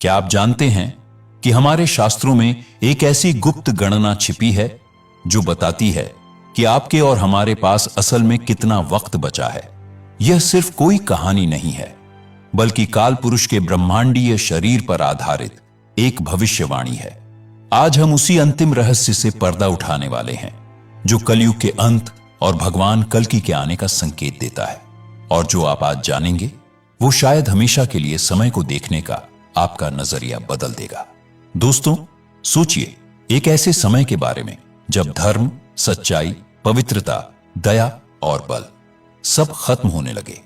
क्या आप जानते हैं कि हमारे शास्त्रों में एक ऐसी गुप्त गणना छिपी है जो बताती है कि आपके और हमारे पास असल में कितना वक्त बचा है। यह सिर्फ कोई कहानी नहीं है, बल्कि काल पुरुष के ब्रह्मांडीय शरीर पर आधारित एक भविष्यवाणी है। आज हम उसी अंतिम रहस्य से पर्दा उठाने वाले हैं जो कलयुग के अंत और भगवान कल्कि के आने का संकेत देता है। और जो आप आज जानेंगे वो शायद हमेशा के लिए समय को देखने का आपका नजरिया बदल देगा। दोस्तों, सोचिए एक ऐसे समय के बारे में जब धर्म, सच्चाई, पवित्रता, दया और बल सब खत्म होने लगे,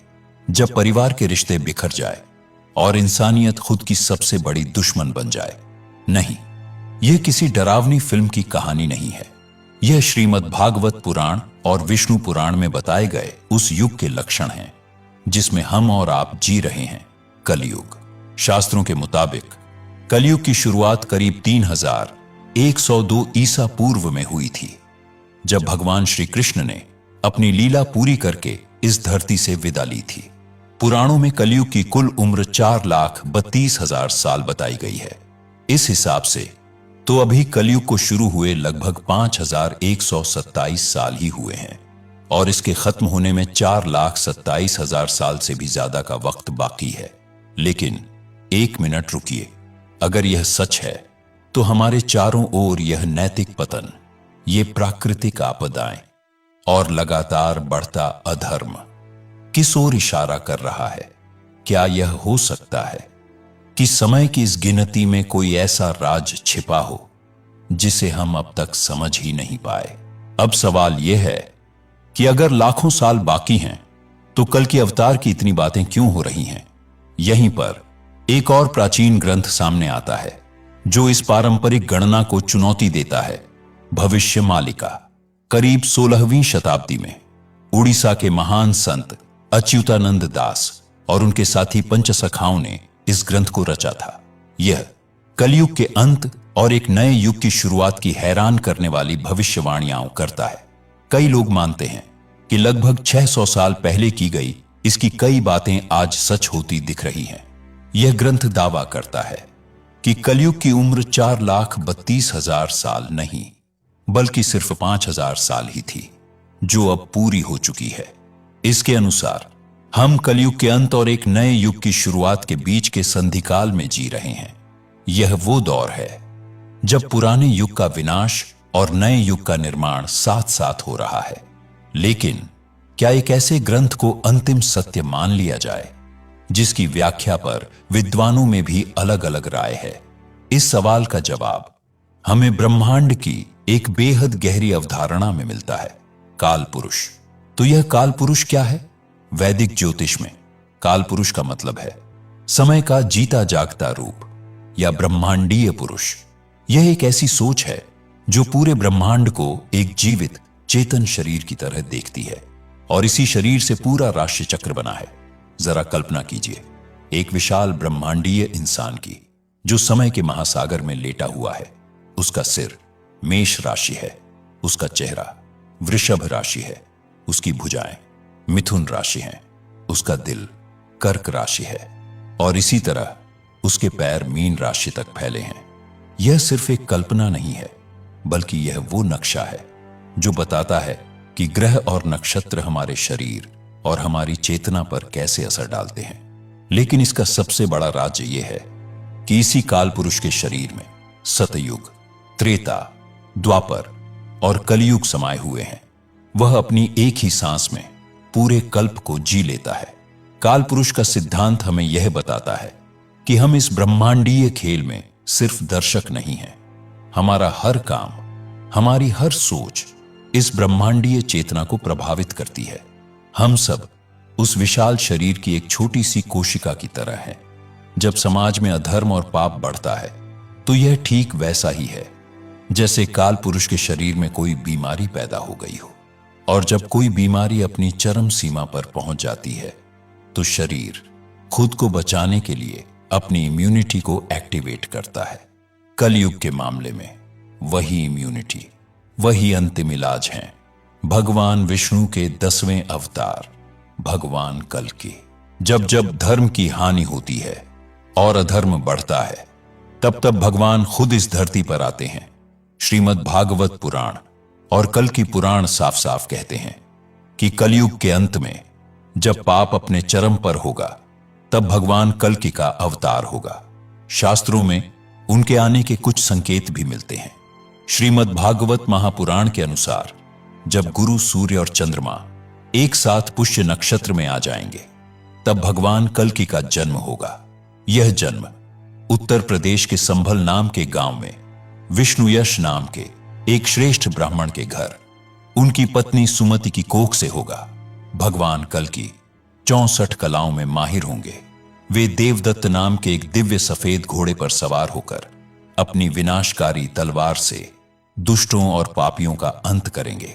जब परिवार के रिश्ते बिखर जाए और इंसानियत खुद की सबसे बड़ी दुश्मन बन जाए। नहीं, यह किसी डरावनी फिल्म की कहानी नहीं है। यह श्रीमद् भागवत पुराण और विष्णु पुराण में बताए गए उस युग के लक्षण हैं जिसमें हम और आप जी रहे हैं, कलयुग। शास्त्रों के मुताबिक कलयुग की शुरुआत करीब 3102 ईसा पूर्व में हुई थी, जब भगवान श्री कृष्ण ने अपनी लीला पूरी करके इस धरती से विदा ली थी। पुराणों में कलयुग की कुल उम्र 4,32,000 साल बताई गई है। इस हिसाब से तो अभी कलयुग को शुरू हुए लगभग 5,127 साल ही हुए हैं और इसके खत्म होने में 4,27,000 साल से भी ज्यादा का वक्त बाकी है। लेकिन एक मिनट रुकिए, अगर यह सच है तो हमारे चारों ओर यह नैतिक पतन, ये प्राकृतिक आपदाएं और लगातार बढ़ता अधर्म किस ओर इशारा कर रहा है? क्या यह हो सकता है कि समय की इस गिनती में कोई ऐसा राज छिपा हो जिसे हम अब तक समझ ही नहीं पाए? अब सवाल यह है कि अगर लाखों साल बाकी हैं तो कल की अवतार की इतनी बातें क्यों हो रही हैं? यहीं पर एक और प्राचीन ग्रंथ सामने आता है जो इस पारंपरिक गणना को चुनौती देता है। भविष्य मालिका। करीब 16वीं शताब्दी में उड़ीसा के महान संत अच्युतानंद दास और उनके साथी पंचसखाओं ने इस ग्रंथ को रचा था। यह कलयुग के अंत और एक नए युग की शुरुआत की हैरान करने वाली भविष्यवाणियां करता है। कई लोग मानते हैं कि लगभग 600 साल पहले की गई इसकी कई बातें आज सच होती दिख रही हैं। यह ग्रंथ दावा करता है कि कलयुग की उम्र 4,32,000 साल नहीं, बल्कि सिर्फ 5,000 साल ही थी, जो अब पूरी हो चुकी है। इसके अनुसार हम कलयुग के अंत और एक नए युग की शुरुआत के बीच के संधिकाल में जी रहे हैं। यह वो दौर है जब पुराने युग का विनाश और नए युग का निर्माण साथ साथ हो रहा है। लेकिन क्या एक ऐसे ग्रंथ को अंतिम सत्य मान लिया जाए जिसकी व्याख्या पर विद्वानों में भी अलग अलग राय है? इस सवाल का जवाब हमें ब्रह्मांड की एक बेहद गहरी अवधारणा में मिलता है, काल पुरुष। तो यह काल पुरुष क्या है? वैदिक ज्योतिष में काल पुरुष का मतलब है समय का जीता जागता रूप या ब्रह्मांडीय पुरुष। यह एक ऐसी सोच है जो पूरे ब्रह्मांड को एक जीवित चेतन शरीर की तरह देखती है और इसी शरीर से पूरा राशि चक्र बना है। जरा कल्पना कीजिए एक विशाल ब्रह्मांडीय इंसान की जो समय के महासागर में लेटा हुआ है। उसका सिर मेष राशि है, उसका चेहरा वृषभ राशि है, उसकी भुजाएं मिथुन राशि हैं, उसका दिल कर्क राशि है और इसी तरह उसके पैर मीन राशि तक फैले हैं। यह सिर्फ एक कल्पना नहीं है, बल्कि यह वो नक्शा है जो बताता है कि ग्रह और नक्षत्र हमारे शरीर और हमारी चेतना पर कैसे असर डालते हैं। लेकिन इसका सबसे बड़ा राज यह है कि इसी काल पुरुष के शरीर में सतयुग, त्रेता, द्वापर और कलयुग समाये हुए हैं। वह अपनी एक ही सांस में पूरे कल्प को जी लेता है। काल पुरुष का सिद्धांत हमें यह बताता है कि हम इस ब्रह्मांडीय खेल में सिर्फ दर्शक नहीं हैं। हमारा हर काम, हमारी हर सोच इस ब्रह्मांडीय चेतना को प्रभावित करती है। हम सब उस विशाल शरीर की एक छोटी सी कोशिका की तरह हैं। जब समाज में अधर्म और पाप बढ़ता है तो यह ठीक वैसा ही है जैसे काल पुरुष के शरीर में कोई बीमारी पैदा हो गई हो। और जब कोई बीमारी अपनी चरम सीमा पर पहुंच जाती है तो शरीर खुद को बचाने के लिए अपनी इम्यूनिटी को एक्टिवेट करता है। कलयुग के मामले में वही इम्यूनिटी, वही अंतिम इलाज है भगवान विष्णु के 10वें अवतार भगवान कल्कि। जब जब धर्म की हानि होती है और अधर्म बढ़ता है, तब तब भगवान खुद इस धरती पर आते हैं। श्रीमद् भागवत पुराण और कल्कि पुराण साफ साफ कहते हैं कि कलयुग के अंत में जब पाप अपने चरम पर होगा, तब भगवान कल्कि का अवतार होगा। शास्त्रों में उनके आने के कुछ संकेत भी मिलते हैं। श्रीमद् भागवत महापुराण के अनुसार जब गुरु, सूर्य और चंद्रमा एक साथ पुष्य नक्षत्र में आ जाएंगे, तब भगवान कल्कि का जन्म होगा। यह जन्म उत्तर प्रदेश के संभल नाम के गांव में विष्णुयश नाम के एक श्रेष्ठ ब्राह्मण के घर उनकी पत्नी सुमति की कोख से होगा। भगवान कल्कि 64 कलाओं में माहिर होंगे। वे देवदत्त नाम के एक दिव्य सफेद घोड़े पर सवार होकर अपनी विनाशकारी तलवार से दुष्टों और पापियों का अंत करेंगे।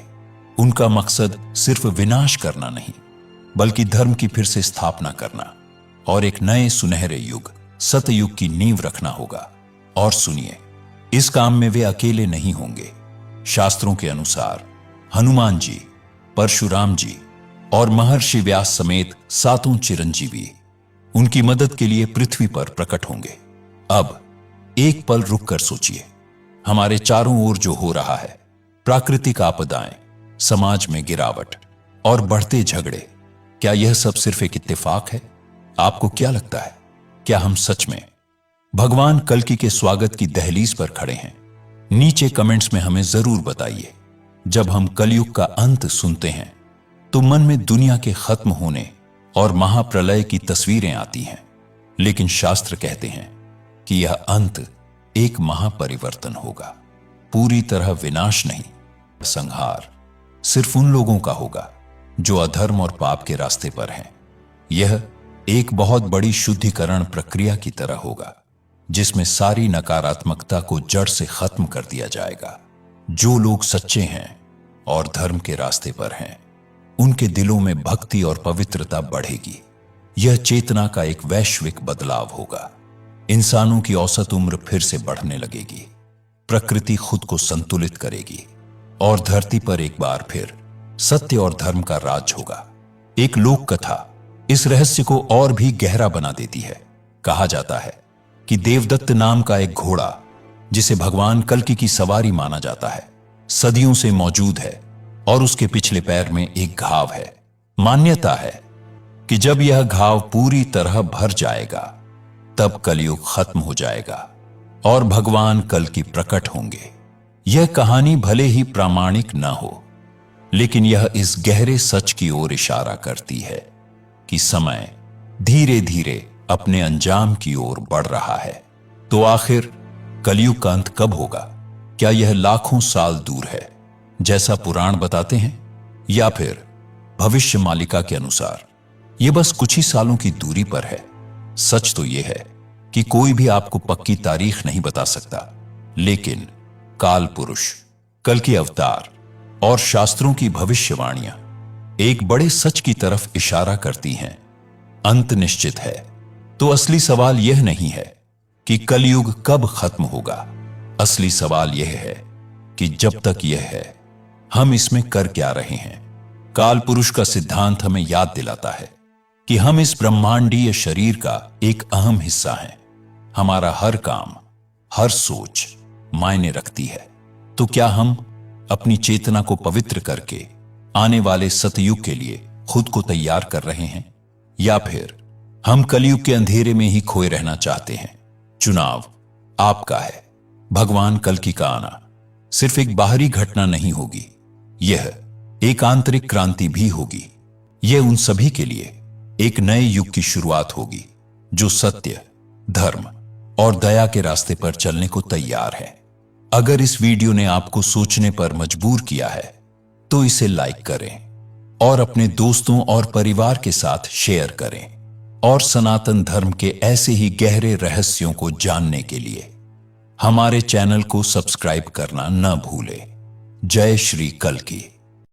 उनका मकसद सिर्फ विनाश करना नहीं, बल्कि धर्म की फिर से स्थापना करना और एक नए सुनहरे युग, सतयुग की नींव रखना होगा। और सुनिए, इस काम में वे अकेले नहीं होंगे। शास्त्रों के अनुसार हनुमान जी, परशुराम जी और महर्षि व्यास समेत 7 चिरंजीवी उनकी मदद के लिए पृथ्वी पर प्रकट होंगे। अब एक पल रुककर सोचिए, हमारे चारों ओर जो हो रहा है, प्राकृतिक आपदाएं, समाज में गिरावट और बढ़ते झगड़े, क्या यह सब सिर्फ एक इत्तेफाक है? आपको क्या लगता है, क्या हम सच में भगवान कल्कि के स्वागत की दहलीज पर खड़े हैं? नीचे कमेंट्स में हमें जरूर बताइए। जब हम कलयुग का अंत सुनते हैं तो मन में दुनिया के खत्म होने और महाप्रलय की तस्वीरें आती हैं, लेकिन शास्त्र कहते हैं कि यह अंत एक महापरिवर्तन होगा। पूरी तरह विनाश नहीं, संहार सिर्फ उन लोगों का होगा जो अधर्म और पाप के रास्ते पर हैं। यह एक बहुत बड़ी शुद्धिकरण प्रक्रिया की तरह होगा, जिसमें सारी नकारात्मकता को जड़ से खत्म कर दिया जाएगा। जो लोग सच्चे हैं और धर्म के रास्ते पर हैं, उनके दिलों में भक्ति और पवित्रता बढ़ेगी। यह चेतना का एक वैश्विक बदलाव होगा। इंसानों की औसत उम्र फिर से बढ़ने लगेगी, प्रकृति खुद को संतुलित करेगी और धरती पर एक बार फिर सत्य और धर्म का राज होगा। एक लोक कथा इस रहस्य को और भी गहरा बना देती है। कहा जाता है कि देवदत्त नाम का एक घोड़ा, जिसे भगवान कल्कि की सवारी माना जाता है, सदियों से मौजूद है और उसके पिछले पैर में एक घाव है। मान्यता है कि जब यह घाव पूरी तरह भर जाएगा, तब कलयुग खत्म हो जाएगा और भगवान कल्कि प्रकट होंगे। यह कहानी भले ही प्रामाणिक न हो, लेकिन यह इस गहरे सच की ओर इशारा करती है कि समय धीरे धीरे अपने अंजाम की ओर बढ़ रहा है। तो आखिर कलयुग का अंत कब होगा? क्या यह लाखों साल दूर है, जैसा पुराण बताते हैं, या फिर भविष्य मालिका के अनुसार यह बस कुछ ही सालों की दूरी पर है? सच तो यह है कि कोई भी आपको पक्की तारीख नहीं बता सकता, लेकिन काल पुरुष, कल्कि अवतार और शास्त्रों की भविष्यवाणियां एक बड़े सच की तरफ इशारा करती हैं। अंत निश्चित है, तो असली सवाल यह नहीं है कि कलयुग कब खत्म होगा। असली सवाल यह है कि जब तक यह है, हम इसमें कर क्या रहे हैं। काल पुरुष का सिद्धांत हमें याद दिलाता है कि हम इस ब्रह्मांडीय शरीर का एक अहम हिस्सा हैं। हमारा हर काम, हर सोच मायने रखती है। तो क्या हम अपनी चेतना को पवित्र करके आने वाले सतयुग के लिए खुद को तैयार कर रहे हैं, या फिर हम कलयुग के अंधेरे में ही खोए रहना चाहते हैं? चुनाव आपका है। भगवान कल्कि का आना सिर्फ एक बाहरी घटना नहीं होगी, यह एक आंतरिक क्रांति भी होगी। यह उन सभी के लिए एक नए युग की शुरुआत होगी जो सत्य, धर्म और दया के रास्ते पर चलने को तैयार है। अगर इस वीडियो ने आपको सोचने पर मजबूर किया है, तो इसे लाइक करें और अपने दोस्तों और परिवार के साथ शेयर करें। और सनातन धर्म के ऐसे ही गहरे रहस्यों को जानने के लिए हमारे चैनल को सब्सक्राइब करना न भूलें। जय श्री कल्कि।